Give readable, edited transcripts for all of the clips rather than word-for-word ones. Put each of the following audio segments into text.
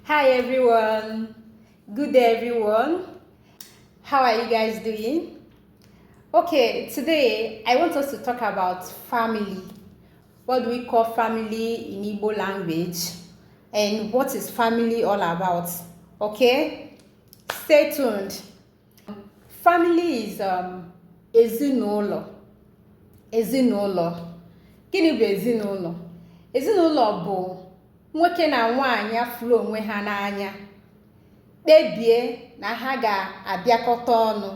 Hi everyone, good day everyone. How are you guys doing? Okay, today I want us to talk about family. What do we call family in Igbo language? And what is family all about? Okay, stay tuned. Family is ezinụlọ. Ezinụlọ. Gịnị bụ ezinụlọ? Ezinụlọ bụ nwoke na nwaanyị afụrụ onwe ha n'anya, kpebie na ha ga-abịakọta ọnụ,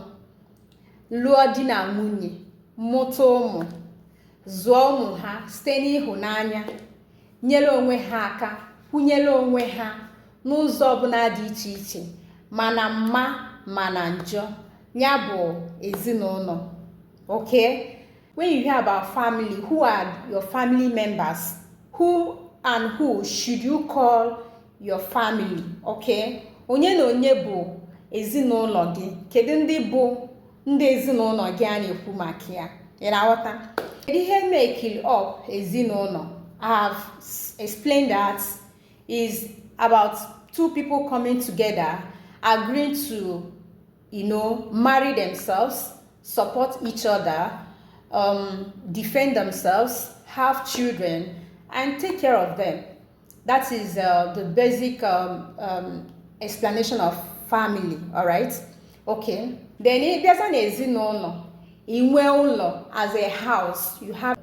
lụọ di na nwunye, mụta ụmụ, zụọ ụmụ ha site n'ịhụnanya, nyere onwe ha aka, kwụnyere onwe ha n'ụzọ ọbụla dị iche iche, mana mma mana njọ, ya bụ ezinụlọ. Okay? When you hear about family, who are your family members? Who and who should you call your family? Okay? Onye na onye bụ ezinụlọ gị? Kedu ndị bụ ndị ezinụlọ gị a na-ekwu maka ya? Ị na-aghọta? Ihe make up ezinụlọ, I have explained that is about two people coming together, agreeing to, marry themselves, support each other, defend themselves, have children, and take care of them. That is the basic explanation of family. All right? Okay. Then there's an ezinụlọ. Inwe ụlọ as a house. You have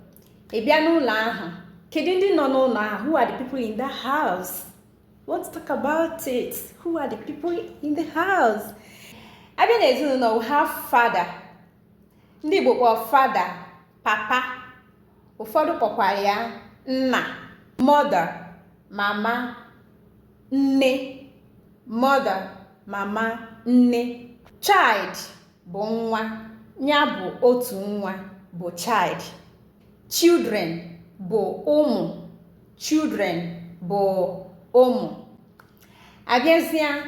a n'ụlọ ahụ. Kedu ndị nọ n'ụlọ ahụ? Who are the people in the house? Let's talk about it. Who are the people in the house? Abịa n'ezinụlọ, we have father. Ndị Igbo kpọrọ father, papa. Ụfọdụ kpọkwara ya nna, mother, mama, nne, mother, mama, nne. Child bụ nwa, ya bụ otu nwa, bụ child. Children bụ ụmụ, children bụ ụmụ. Abịazịa,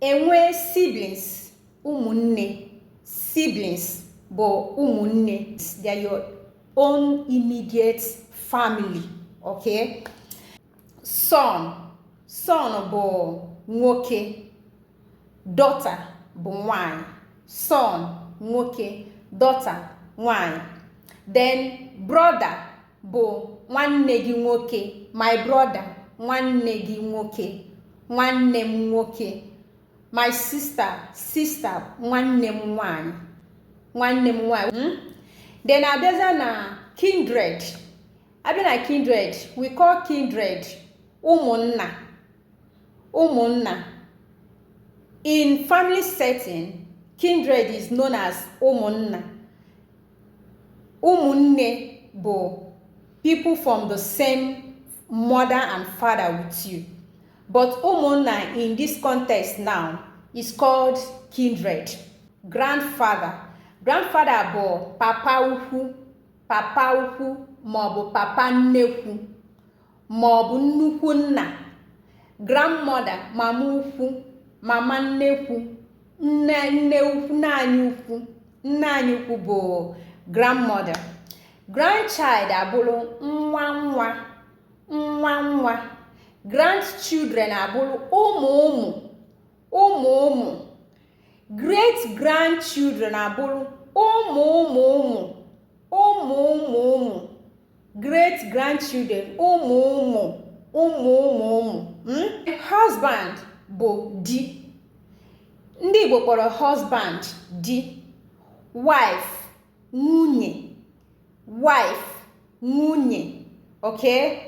enwe siblings, ụmụnne. Siblings bụ ụmụnne. They are your own immediate family. Okay? Son bụ nwoke. Daughter bụ nwanyị. Son nwoke, daughter nwanyị. Then brother bụ nwanne gị nwoke. My brother, nwanne gị nwoke, nwanne m nwoke. My sister, nwanne m nwanyị, nwanne m nwanyị. Then abịaza na kindred. Abịa na kindred, we call kindred ụmụnna. Ụmụnna. In family setting, kindred is known as ụmụnna. Ụmụnne bụ people from the same mother and father with you. But ụmụnna in this context now is called kindred. Grandfather. Grandfather bụ papa ukwu, maọbụ papa nnekwu, maọbụ nnukwu nna. Grandmother, mama ukwu, mama nnekwu, nne ukwu, nne anyị ukwu bụ grandmother. Grandchild abụrụ nwa nwa. Grandchildren abụrụ ụmụ. Great grandchildren abụrụ ụmụ. Great grandchildren ụmụ. Husband bụ di. Ndị Igbo kpọrọ husband di. Wife nwunye. Okay?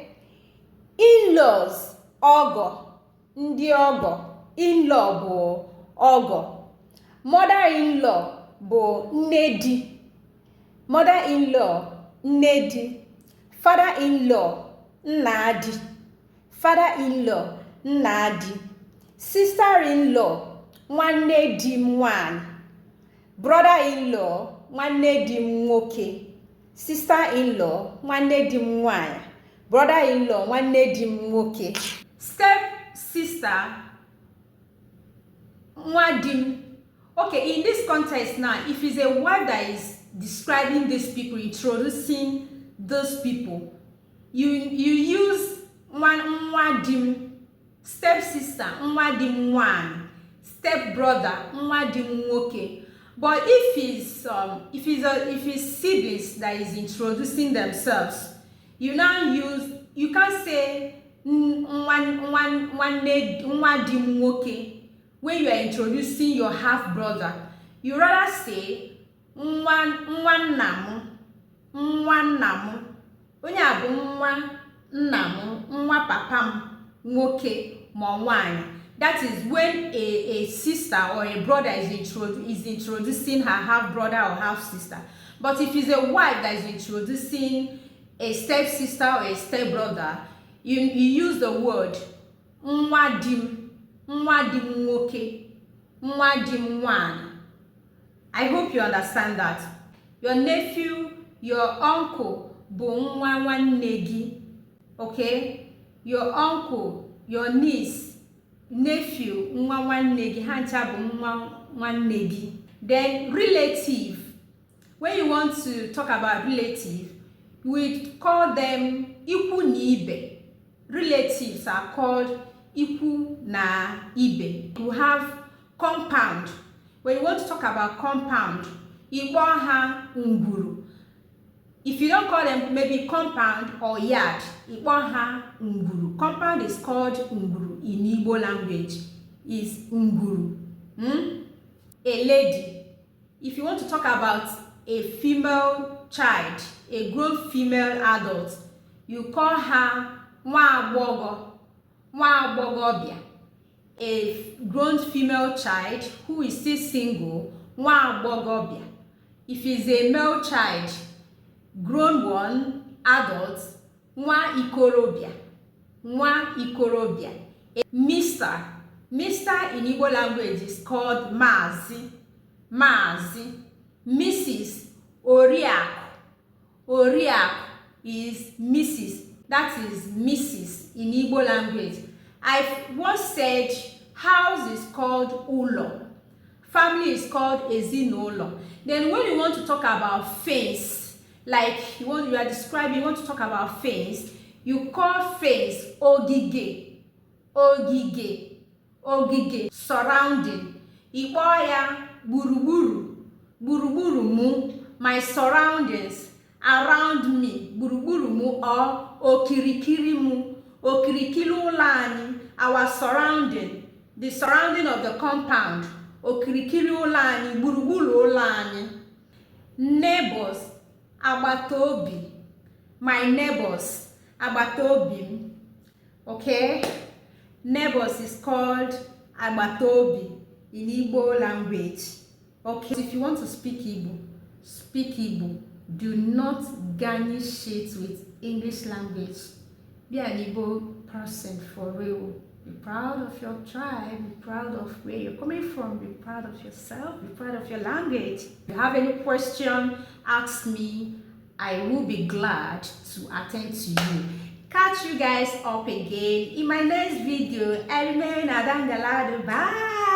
In-laws ọgọ. Ndị ọgọ. In-law bụ ọgọ. Mother-in-law bụ nne di. Mother-in-law nne di. Father-in-law nna di. Father-in-law nna di. Sister-in-law nwanne di m nwanyị. Brother-in-law nwanne di m nwoke. Sister-in-law nwanne di m nwanyị. Brother-in-law nwanne di m nwoke. Step-sister nwa di m. Okay, in this context now, if it's a word that is describing these people, introducing those people, you use nwa di m step sister, nwa di m nwaanyị, step brother, nwa di m nwoke. But if it's siblings that is introducing themselves, you can't say nwa di m nwoke when you are introducing your half brother. You rather say nwa nna m, onye a bụ nwa nna m, nwa papa m nwoke ma nwaanyị. That is when a sister or a brother is introducing her half brother or half sister. But if it's a wife that is introducing a step sister or a step brother, you use the word nwa di m nwoke, nwa di m nwaanyị. I hope you understand that. Your nephew, your uncle bụ nwa nwanne gị. Okay? Your uncle, your niece, nephew, nwa nwanne gị, ha ncha bụ nwa nwanne gị. Then relative. When you want to talk about relative, we call them ikwu na ibe. Relatives are called ikwu na ibe. You have compound. When you want to talk about compound, ikpo ha ngwuru. If you don't call them maybe compound or yard, ikpo ha ngwuru. Compound is called ngwuru in Igbo language. Is ngwuru. A lady. If you want to talk about a female child, a grown female adult, you call her nwa agbọghọbịa. A grown female child who is still single, nwa agbọghọbịa. If it's a male child, grown one, adult, nwa ikorobịa. Mr. Mr. in Igbo language is called Mazi. Mrs. Oriakụ is Mrs. That is Mrs. in Igbo language. I once said house is called ụlọ. Family is called ezinụlọ. Then when you want to talk about fence, like you want to talk about fence, you call fence ogige. Surrounding. Ikpo ya gburugburu mu, my surroundings, around me, gburugburu mu or okirikiri mu, okirikiri ụlọ anyị, our surrounding, the surrounding of the compound, okirikiri ụlọ anyị, gburugburu ụlọ anyị. Neighbors, agbataobi, my neighbors, agbataobi m. Okay? Neighbors is called agbataobi in Igbo language. Okay, so if you want to speak Igbo, speak Igbo. Do not garnish it with English language. Be an Igbo person for real. Be proud of your tribe, be proud of where you're coming from, be proud of yourself, be proud of your language. If you have any question, ask me. I will be glad to attend to you. Catch you guys up again in my next video. I remain Adangala. Bye.